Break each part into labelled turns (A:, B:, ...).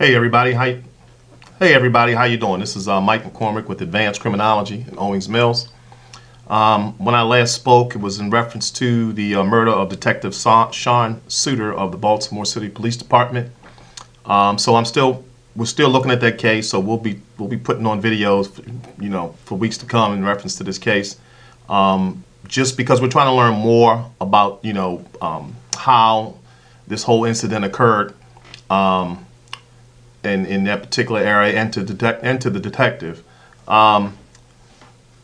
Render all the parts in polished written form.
A: Hey everybody, how you doing? This is Mike McCormick with Advanced Criminology in Owings Mills. When I last spoke, it was in reference to the murder of Detective Sean Suter of the Baltimore City Police Department. So we're still looking at that case. So we'll be putting on videos, for weeks to come in reference to this case. Just because we're trying to learn more about, how this whole incident occurred. In that particular area and to the detective.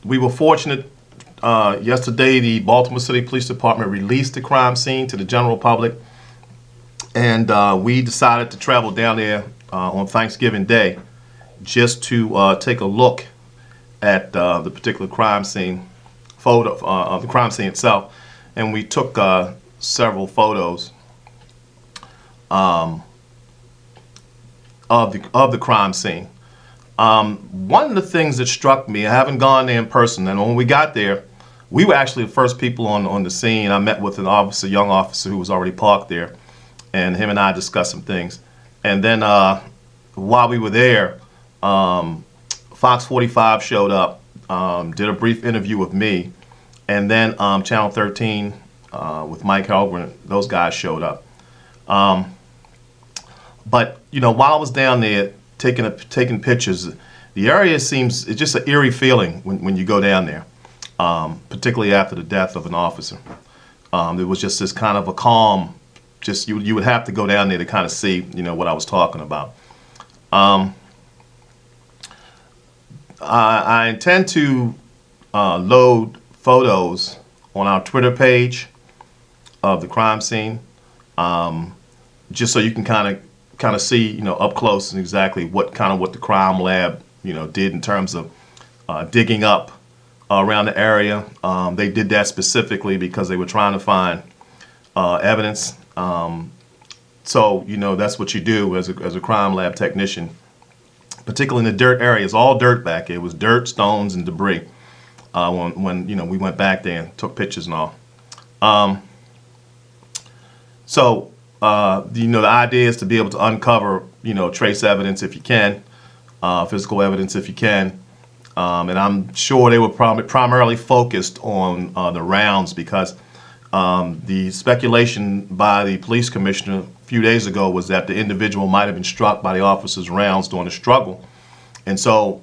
A: We were fortunate yesterday the Baltimore City Police Department released the crime scene to the general public, and we decided to travel down there on Thanksgiving Day just to take a look at the particular crime scene photo of the crime scene itself, and we took several photos of the crime scene. One of the things that struck me, I haven't gone there in person, and when we got there, we were actually the first people on the scene. I met with a young officer who was already parked there, and him and I discussed some things. And then while we were there, Fox 45 showed up, did a brief interview with me, and then Channel 13 with Mike Helgren, those guys showed up. But while I was down there taking pictures, the area it's just an eerie feeling when you go down there, particularly after the death of an officer. There was just this kind of a calm. Just you would have to go down there to kind of see what I was talking about. I intend to load photos on our Twitter page of the crime scene, just so you can kind of see up close and exactly what the crime lab did in terms of digging up around the area. They did that specifically because they were trying to find evidence. So that's what you do as a crime lab technician, particularly in the dirt area. It's all dirt back here. It was dirt, stones, and debris when we went back there and took pictures and all. The idea is to be able to uncover, trace evidence if you can, physical evidence if you can, and I'm sure they were primarily focused on the rounds because the speculation by the police commissioner a few days ago was that the individual might have been struck by the officer's rounds during the struggle, and so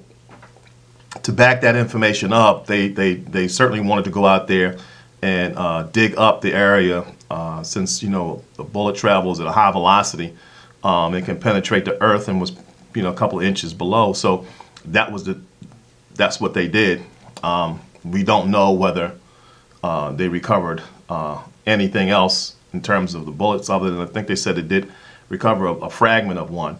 A: to back that information up, they certainly wanted to go out there and dig up the area. Since the bullet travels at a high velocity, it can penetrate the earth and was a couple of inches below. So that's what they did. We don't know whether they recovered anything else in terms of the bullets, other than I think they said it did recover a fragment of one.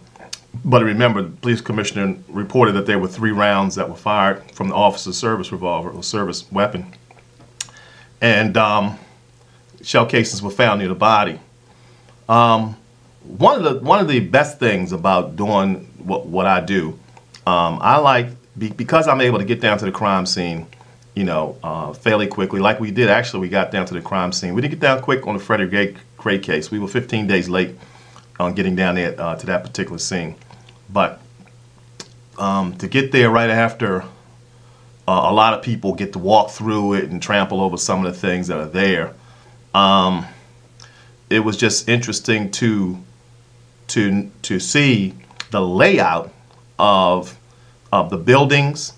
A: But remember, the police commissioner reported that there were 3 rounds that were fired from the officer's service revolver or service weapon, and shell cases were found near the body. One of the best things about doing what I do, I like because I'm able to get down to the crime scene, fairly quickly. Like we did, actually, we got down to the crime scene. We didn't get down quick on the Freddie Gray case. We were 15 days late on getting down there to that particular scene. But to get there right after a lot of people get to walk through it and trample over some of the things that are there. It was just interesting to see the layout of the buildings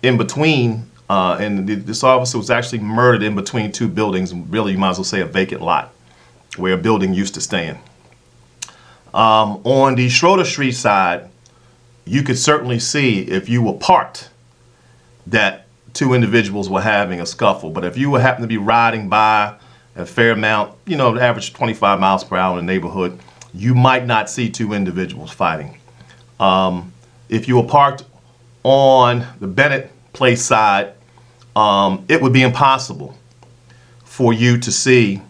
A: in between, and this officer was actually murdered in between 2 buildings. Really, you might as well say a vacant lot where a building used to stand. On the Schroeder Street side, you could certainly see, if you were parked, that 2 individuals were having a scuffle. But if you happened to be riding by a fair amount, average 25 miles per hour in the neighborhood, you might not see 2 individuals fighting. If you were parked on the Bennett Place side, it would be impossible for you to see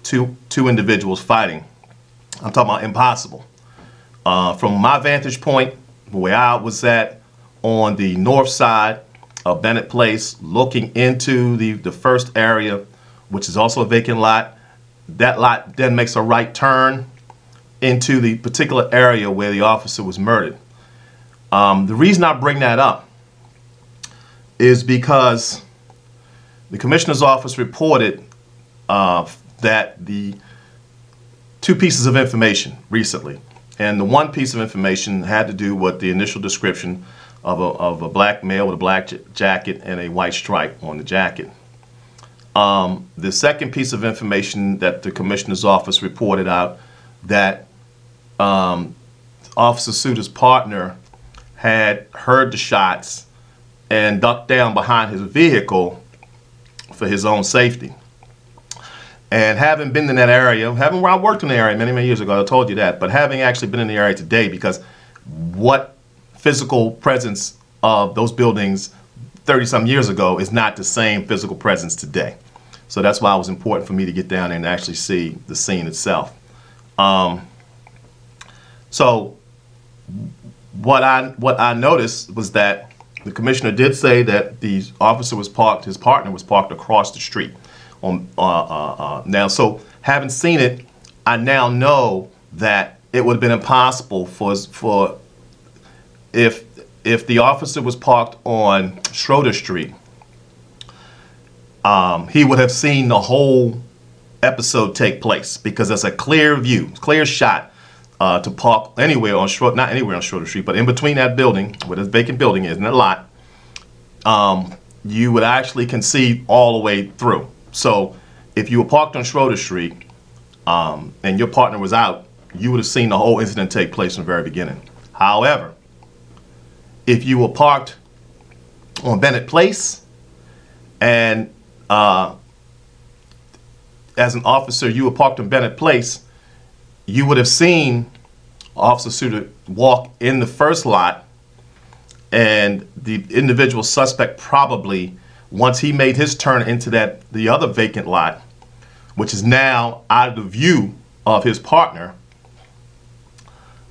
A: two individuals fighting. I'm talking about impossible. From my vantage point, where I was at on the north side of Bennett Place, looking into the first area, which is also a vacant lot, that lot then makes a right turn into the particular area where the officer was murdered. The reason I bring that up is because the commissioner's office reported that the two pieces of information recently, and the one piece of information had to do with the initial description of a black male with a black jacket and a white stripe on the jacket. The second piece of information that the commissioner's office reported out, that Officer Suter's partner had heard the shots and ducked down behind his vehicle for his own safety. And having been in that area, I worked in the area many years ago, I told you that, but having actually been in the area today, because what physical presence of those buildings 30-some years ago is not the same physical presence today. So that's why it was important for me to get down there and actually see the scene itself. So what I noticed was that the commissioner did say that the officer was parked, his partner was parked across the street. Now, so having seen it, I now know that it would have been impossible for if the officer was parked on Schroeder Street, he would have seen the whole episode take place, because it's a clear view, clear shot to park anywhere on not anywhere on Schroeder Street, but in between that building, where this vacant building is, in that lot, you would actually can see all the way through. So if you were parked on Schroeder Street and your partner was out, you would have seen the whole incident take place from the very beginning. However, if you were parked on Bennett Place and as an officer you were parked on Bennett Place, you would have seen Officer Suter walk in the first lot, and the individual suspect probably, once he made his turn into the other vacant lot, which is now out of the view of his partner,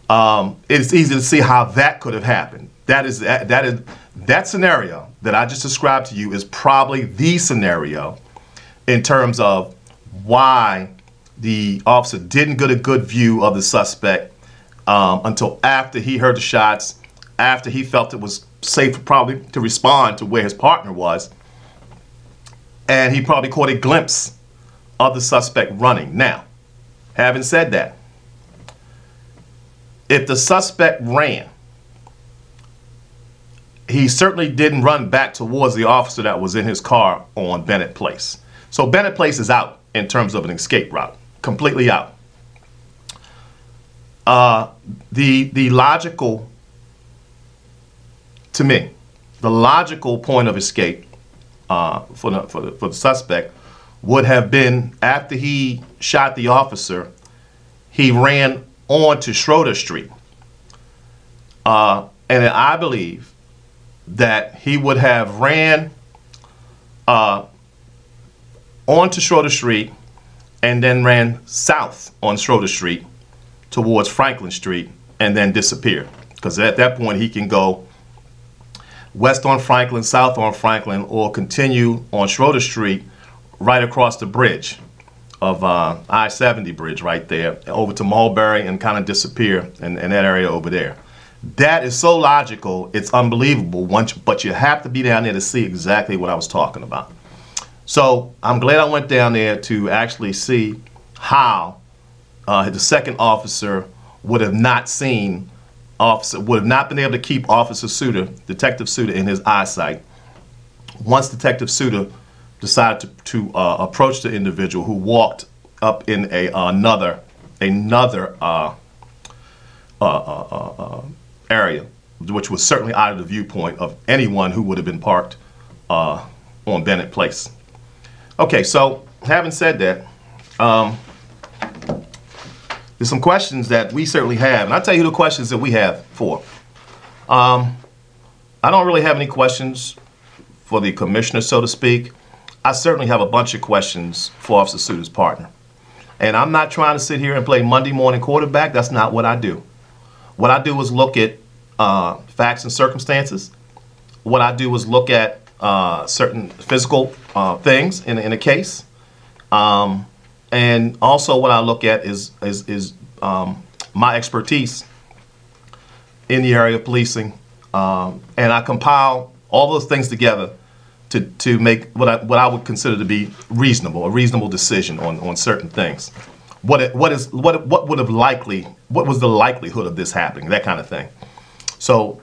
A: it's easy to see how that could have happened. That scenario that I just described to you is probably the scenario in terms of why the officer didn't get a good view of the suspect until after he heard the shots, after he felt it was safe probably to respond to where his partner was, and he probably caught a glimpse of the suspect running. Now, having said that, if the suspect ran, he certainly didn't run back towards the officer that was in his car on Bennett Place. So Bennett Place is out in terms of an escape route, completely out. The logical, to me, the logical point of escape for the suspect would have been, after he shot the officer, he ran on to Schroeder Street. And I believe that he would have ran onto Schroeder Street and then ran south on Schroeder Street towards Franklin Street and then disappear. Because at that point he can go west on Franklin, south on Franklin, or continue on Schroeder Street right across the bridge of I-70 bridge right there over to Mulberry and kind of disappear in that area over there. That is so logical, it's unbelievable, but you have to be down there to see exactly what I was talking about. So I'm glad I went down there to actually see how the second officer would have not seen would have not been able to keep Officer Suter, Detective Suter, in his eyesight once Detective Suter decided to approach the individual who walked up in another area, which was certainly out of the viewpoint of anyone who would have been parked on Bennett Place. Okay, so having said that, there's some questions that we certainly have, and I'll tell you the questions that we have for. I don't really have any questions for the commissioner, so to speak. I certainly have a bunch of questions for Officer Suter's partner. And I'm not trying to sit here and play Monday morning quarterback. That's not what I do. What I do is look at facts and circumstances. What I do is look at certain physical things in a case. And also what I look at is my expertise in the area of policing, and I compile all those things together to make what I would consider to be a reasonable decision on certain things. What was the likelihood of this happening, that kind of thing. So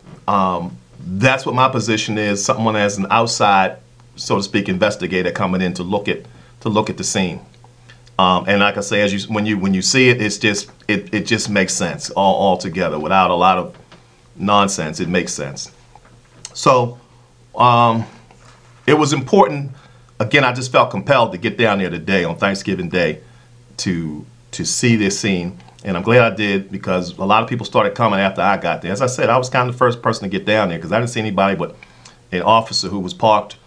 A: that's what my position is. Someone as an outside, so to speak, investigator coming in to look at the scene. And like I say, when you see it, it just makes sense all together without a lot of nonsense. It makes sense. So it was important. Again, I just felt compelled to get down there today on Thanksgiving Day to see this scene, and I'm glad I did, because a lot of people started coming after I got there. As I said, I was kind of the first person to get down there because I didn't see anybody but an officer who was parked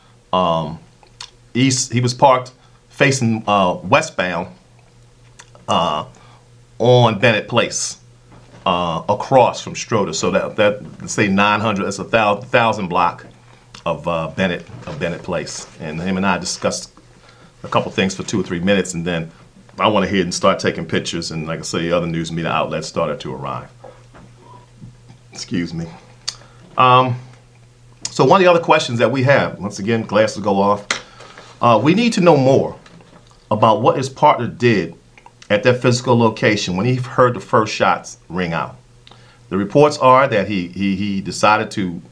A: east. He was parked facing westbound on Bennett Place, across from Schroeder. So that let's say 900. That's 1,000 block of Bennett Place. And him and I discussed a couple things for 2 or 3 minutes, and then I went ahead and started taking pictures. And like I say, other news media outlets started to arrive. Excuse me. So one of the other questions that we have, once again, glasses go off. We need to know more about what his partner did at that physical location when he heard the first shots ring out. The reports are that he decided to,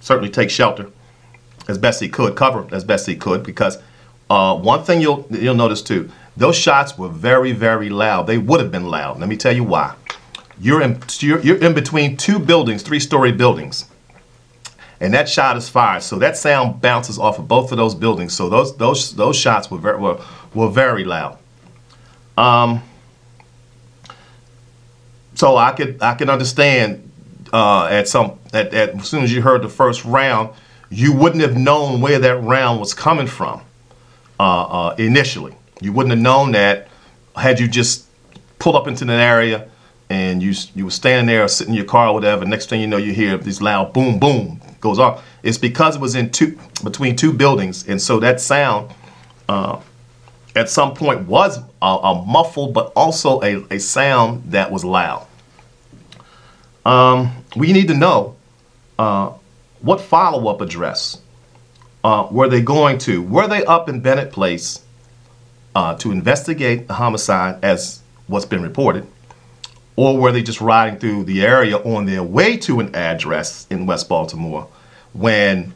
A: certainly take shelter as best he could, cover as best he could, because one thing you'll notice too, those shots were very, very loud. They would have been loud. Let me tell you why. You're in between two buildings, 3-story buildings, and that shot is fired. So that sound bounces off of both of those buildings. So those shots were very loud. So I could understand as soon as you heard the first round, you wouldn't have known where that round was coming from initially. You wouldn't have known that had you just pulled up into an area and you were standing there or sitting in your car or whatever. Next thing you know, you hear this loud boom, boom goes off. It's because it was between two buildings, and so that sound at some point was a muffled, but also a sound that was loud. We need to know what follow-up address were they going to? Were they up in Bennett Place to investigate the homicide as what's been reported, or were they just riding through the area on their way to an address in West Baltimore when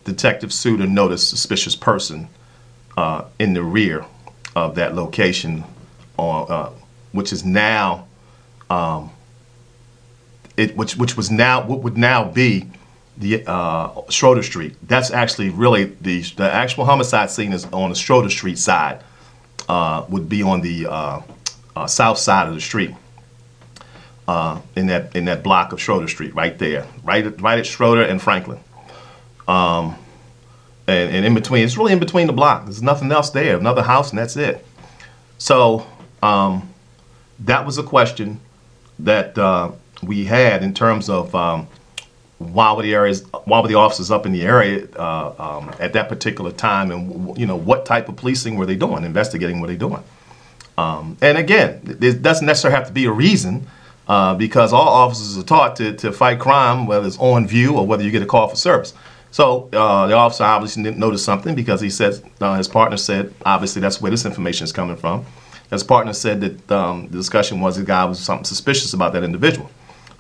A: Detective Suter noticed a suspicious person in the rear of that location, which is now what would now be the Schroeder Street. That's actually really the actual homicide scene is on the Schroeder Street side. Would be on the south side of the street, in that block of Schroeder Street, right there, right at Schroeder and Franklin. And in between, it's really in between the block. There's nothing else there, another house, and that's it. So that was a question that we had in terms of why were the officers up in the area at that particular time, and what type of policing were they doing, investigating were they doing. And again, it doesn't necessarily have to be a reason, because all officers are taught to fight crime, whether it's on view or whether you get a call for service. So the officer obviously didn't notice something, because he said, his partner said, obviously that's where this information is coming from. His partner said that the discussion was the guy was something suspicious about that individual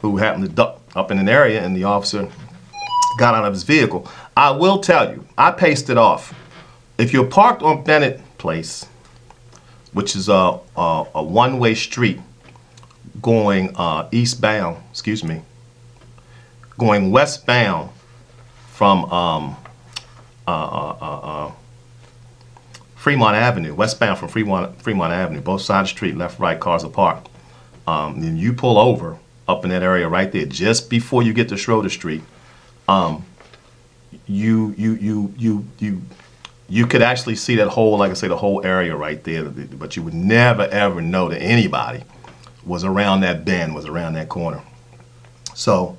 A: who happened to duck up in an area, and the officer got out of his vehicle. I will tell you, I paced it off. If you're parked on Bennett Place, which is a one-way street going going westbound from Fremont Avenue, westbound from Fremont Avenue, both sides of the street, left, right, cars are parked. Then you pull over up in that area right there, just before you get to Schroeder Street. You could actually see that whole, like I say, the whole area right there, but you would never ever know that anybody was around that bend, was around that corner. So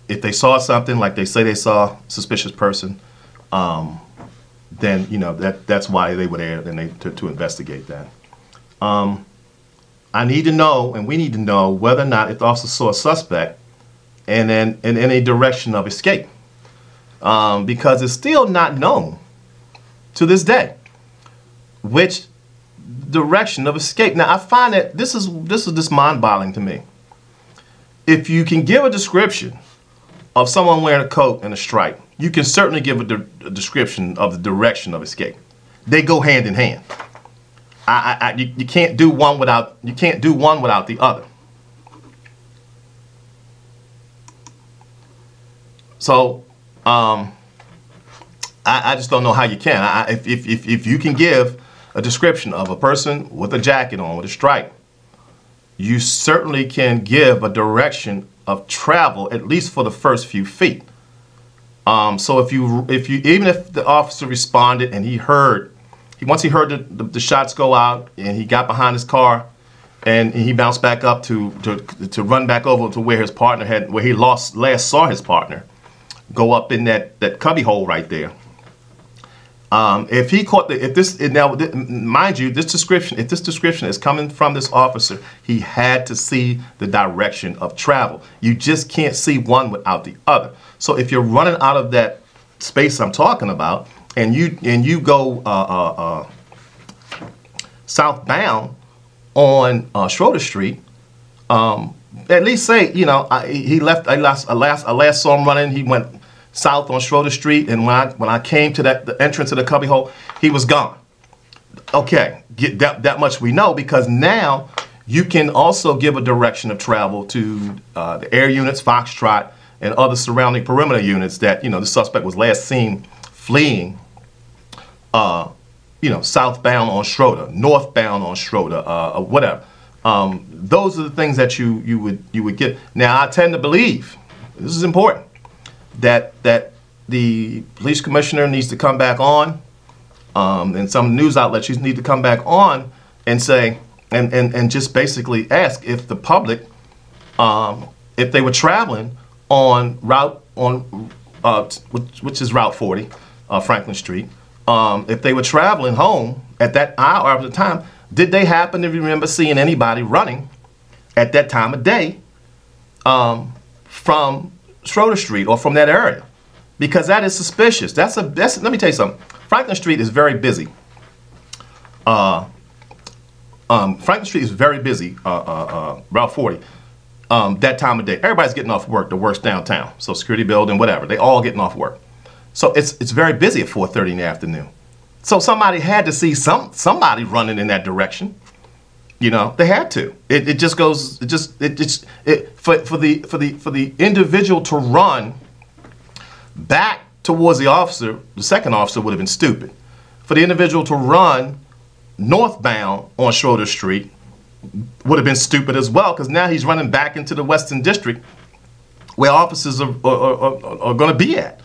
A: if they saw something, like they say they saw a suspicious person, then that's why they were there, and to investigate that. I need to know, and we need to know, whether or not if the officer saw a suspect and then in any direction of escape. Because it's still not known to this day which direction of escape. Now, I find that this is just mind-boggling to me. If you can give a description of someone wearing a coat and a stripe, you can certainly give a description of the direction of escape. They go hand in hand. You can't do one without the other. So I just don't know how you can. If you can give a description of a person with a jacket on, with a stripe, you certainly can give a direction of travel, at least for the first few feet. So if you even if the officer responded and once he heard the shots go out and he got behind his car and he bounced back up to run back over to where his partner where he last saw his partner go up in that cubby hole right there. If he caught mind you, if this description is coming from this officer, he had to see the direction of travel. You just can't see one without the other. So if you're running out of that space I'm talking about, and you go southbound on Schroeder Street, at least say, you know, I last saw him running. He went south on Schroeder Street, and when I came to the entrance of the cubby hole, he was gone. Okay, get that much we know, because now you can also give a direction of travel to the air units, Foxtrot, and other surrounding perimeter units that, you know, the suspect was last seen fleeing, you know, southbound on Schroeder, northbound on Schroeder, whatever. Those are the things that you would get. Now, I tend to believe, this is important, that the police commissioner needs to come back on, and some news outlets need to come back on and say, and just basically ask if the public, if they were traveling on which is Route 40, Franklin Street, if they were traveling home at that hour of the time, did they happen to remember seeing anybody running at that time of day from Schroeder Street or from that area? Because that is suspicious. Let me tell you something. Franklin Street is very busy. Franklin Street is very busy, Route 40, that time of day. Everybody's getting off work, the work's downtown, so security building, whatever. They all getting off work. So it's very busy at 4:30 in the afternoon. So somebody had to see somebody running in that direction. You know, they had to. It just goes. For the individual to run back towards the officer, the second officer would have been stupid. For the individual to run northbound on Schroeder Street would have been stupid as well, because now he's running back into the Western District where officers are going to be at.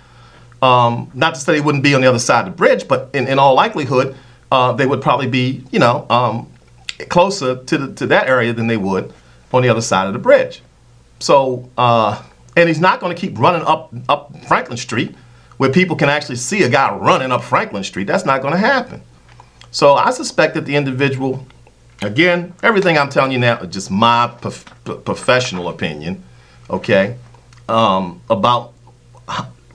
A: Not to say they wouldn't be on the other side of the bridge, but in all likelihood, they would probably be, you know, closer to that area than they would on the other side of the bridge. So, and he's not going to keep running up Franklin Street where people can actually see a guy running up Franklin Street. That's not going to happen. So I suspect that the individual, again, everything I'm telling you now is just my professional opinion, okay, about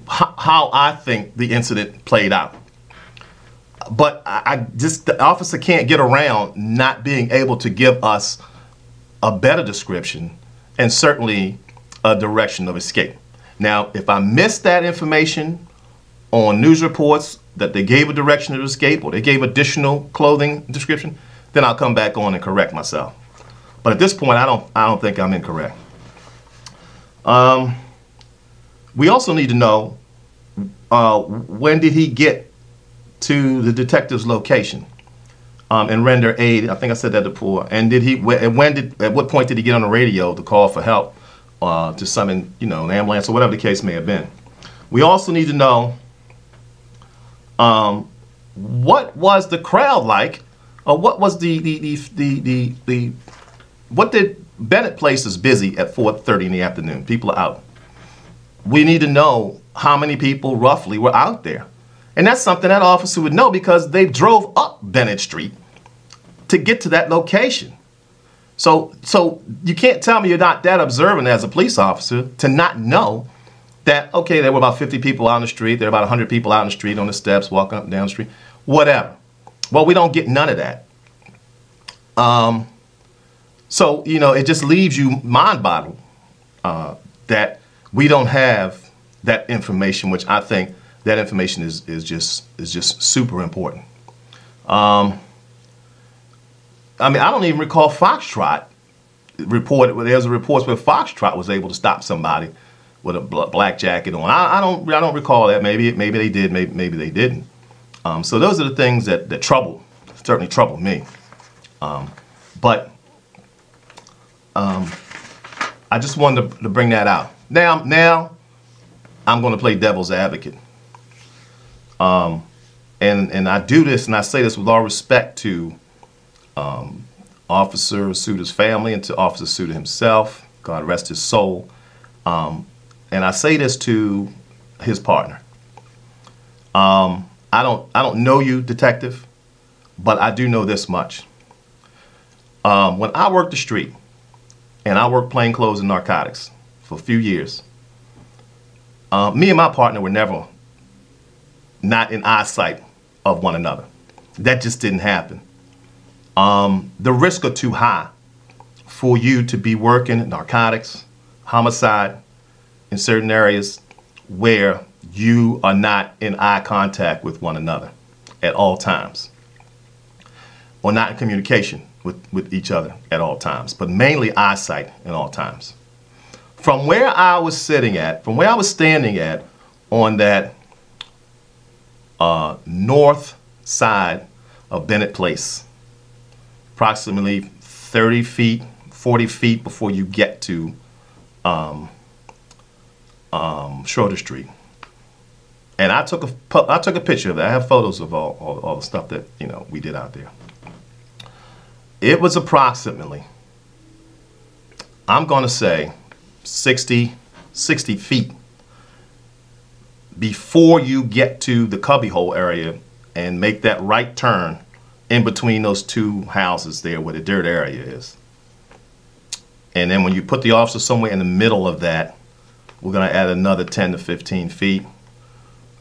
A: how I think the incident played out. But the officer can't get around not being able to give us a better description and certainly a direction of escape. Now, if I missed that information on news reports that they gave a direction of escape or they gave additional clothing description, then I'll come back on and correct myself. But at this point, I don't think I'm incorrect. We also need to know when did he get to the detective's location and render aid. I think I said that before. And at what point did he get on the radio to call for help, to summon, you know, an ambulance or whatever the case may have been? We also need to know what was the crowd like, or what was what did Bennett Place is busy at 4:30 in the afternoon? People are out. We need to know how many people roughly were out there. And that's something that officer would know, because they drove up Bennett Street to get to that location. So you can't tell me you're not that observant as a police officer to not know that, okay, there were about 50 people out on the street, there were about 100 people out on the street on the steps, walking up and down the street, whatever. Well, we don't get none of that. So, you know, it just leaves you mind-boggled that we don't have that information, which I think that information is just super important. I mean, I don't even recall Foxtrot reported. There's a report where Foxtrot was able to stop somebody with a black jacket on. I don't recall that. Maybe they did. Maybe they didn't. So those are the things that certainly trouble me. But I just wanted to bring that out. Now I'm going to play devil's advocate. And I do this, and I say this with all respect to Officer Suter's family and to Officer Suter himself. God rest his soul. And I say this to his partner. I don't know you, detective, but I do know this much. When I worked the street, and I worked plainclothes and narcotics for a few years, me and my partner were never not in eyesight of one another. That just didn't happen. The risks are too high for you to be working narcotics, homicide, in certain areas where you are not in eye contact with one another at all times, or not in communication with each other at all times, but mainly eyesight at all times. From where I was standing at on that north side of Bennett Place, approximately 30 feet, 40 feet before you get to Schroeder Street. And I took a picture of that. I have photos of all the stuff that, you know, we did out there. It was approximately, I'm going to say 60 feet before you get to the cubbyhole area and make that right turn in between those two houses there where the dirt area is. And then when you put the officer somewhere in the middle of that, we're going to add another 10 to 15 feet.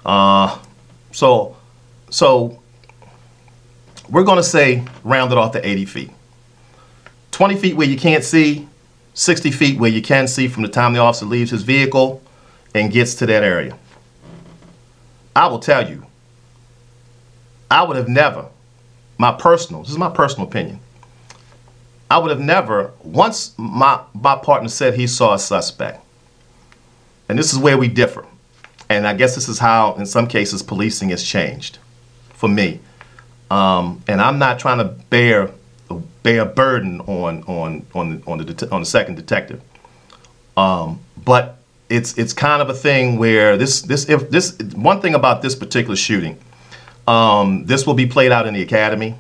A: So we're going to say round it off to 80 feet. 20 feet where you can't see, 60 feet where you can see from the time the officer leaves his vehicle and gets to that area. I will tell you, I would have never, this is my personal opinion, I would have never, once my partner said he saw a suspect, and this is where we differ, and I guess this is how, in some cases, policing has changed for me. And I'm not trying to bear a burden on the second detective, but it's kind of a thing where this one thing about this particular shooting, this will be played out in the academy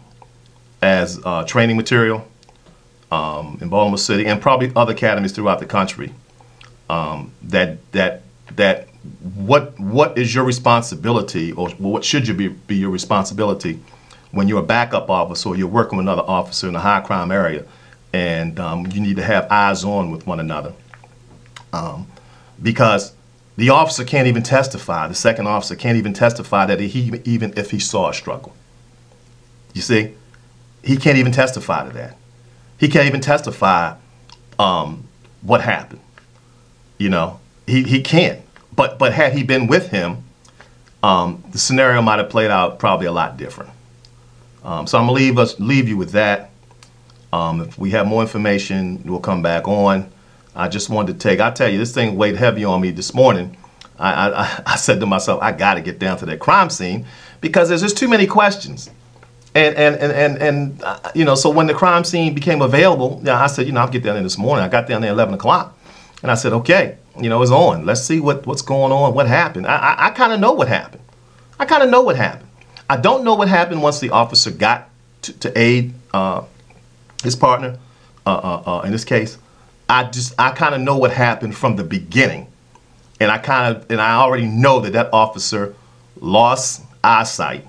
A: as training material in Baltimore City and probably other academies throughout the country. What is your responsibility, or what should you be your responsibility when you're a backup officer or you're working with another officer in a high crime area, and you need to have eyes on with one another, because the officer can't even testify. The second officer can't even testify that even if he saw a struggle. You see, he can't even testify to that. He can't even testify what happened. You know, he can't. But had he been with him, the scenario might have played out probably a lot different. So I'm gonna leave you with that. If we have more information, we'll come back on. I just wanted to I tell you, this thing weighed heavy on me this morning. I said to myself, I got to get down to that crime scene because there's just too many questions. And you know, so when the crime scene became available, I said, you know, I'll get down there this morning. I got down there at 11 o'clock, and I said, okay, you know, it's on. Let's see what's going on, what happened. I kind of know what happened. I kind of know what happened. I don't know what happened once the officer got to aid his partner in this case. I kind of know what happened from the beginning, and I already know that officer lost eyesight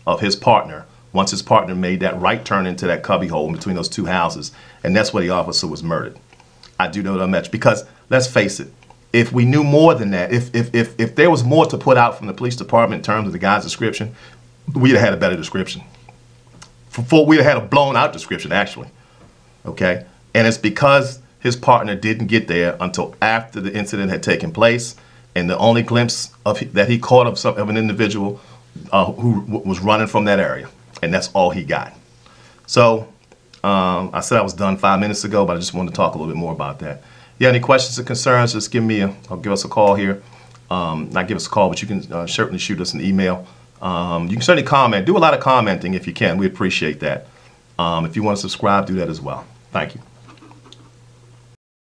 A: of his partner once his partner made that right turn into that cubby hole in between those two houses, and that's where the officer was murdered. I do know that much because, let's face it, if we knew more than that, if there was more to put out from the police department in terms of the guy's description, we'd have had a better description. We'd have had a blown out description, actually. Okay? And it's because his partner didn't get there until after the incident had taken place, and the only glimpse that he caught of an individual who was running from that area. And that's all he got. So I said I was done 5 minutes ago, but I just wanted to talk a little bit more about that. You have any questions or concerns, just give us a call here. Not give us a call, but you can certainly shoot us an email. You can certainly comment. Do a lot of commenting if you can. We appreciate that. If you want to subscribe, do that as well. Thank you.